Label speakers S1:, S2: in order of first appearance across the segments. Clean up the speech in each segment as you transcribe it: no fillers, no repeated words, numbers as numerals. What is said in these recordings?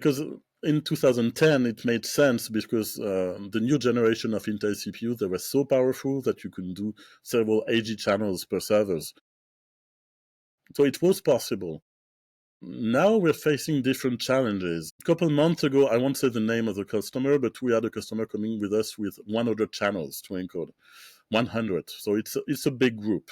S1: Because in 2010, it made sense because the new generation of Intel CPUs, they were so powerful that you could do several AG channels per servers. So it was possible. Now we're facing different challenges. A couple months ago, I won't say the name of the customer, but we had a customer coming with us with 100 channels to encode. 100. So it's a big group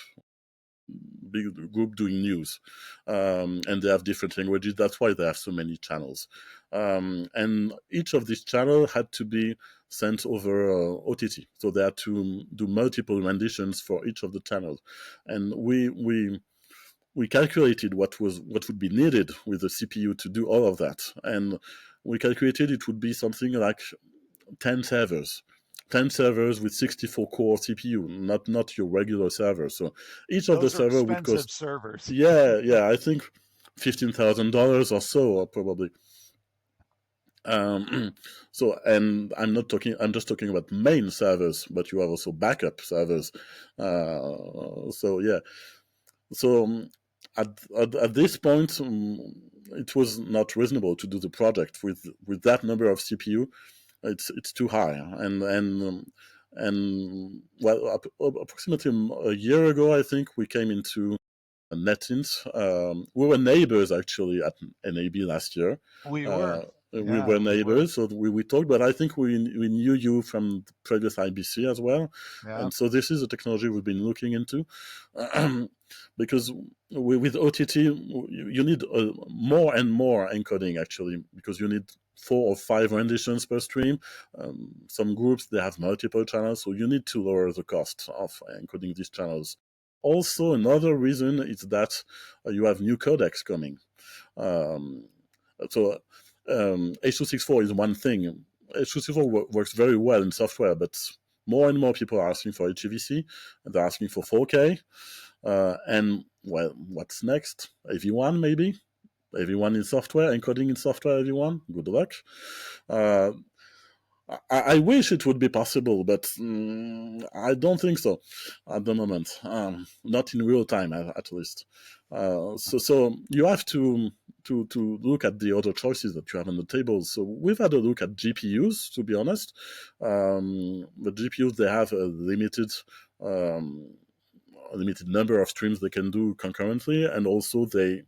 S1: doing news, and they have different languages. That's why they have so many channels, and each of these channels had to be sent over OTT, so they had to do multiple renditions for each of the channels, and we calculated what would be needed with the CPU to do all of that, and we calculated it would be something like 10 servers. 10 servers with 64 core CPU, not your regular server. So each of the server would cost
S2: servers.
S1: yeah, I think $15,000 or so, probably. So, and I'm just talking about main servers, but you have also backup servers. So yeah, so at this point, it was not reasonable to do the project with that number of CPU. It's too high, and well, approximately a year ago, I think we came into NETINT. We were neighbors actually at NAB last year.
S2: We were.
S1: We were neighbors, so we talked, but I think we knew you from the previous IBC as well.
S2: Yeah.
S1: And so this is a technology we've been looking into. Because with OTT, you need more and more encoding, actually, because you need 4 or 5 renditions per stream. Some groups, they have multiple channels, so you need to lower the cost of encoding these channels. Also, another reason is that you have new codecs coming. So H.264 is one thing. H.264 works very well in software, but more and more people are asking for HEVC, and they're asking for 4K. And, well, what's next? AV1, maybe? AV1 in software, encoding in software, AV1? Good luck. I wish it would be possible, but I don't think so at the moment. Not in real time, at least. So you have to look at the other choices that you have on the table. So we've had a look at GPUs, to be honest. The GPUs, they have a limited number of streams they can do concurrently, and also they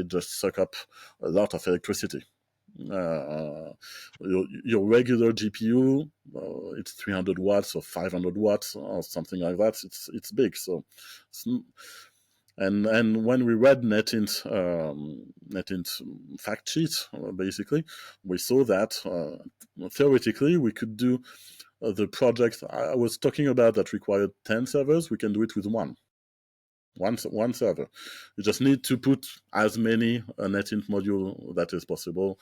S1: just suck up a lot of electricity. Your regular GPU, it's 300 watts or 500 watts or something like that. It's big. So, and when we read NETINT fact sheet, basically, we saw that theoretically we could do the project I was talking about that required 10 servers. We can do it with one server. You just need to put as many NETINT module that is possible.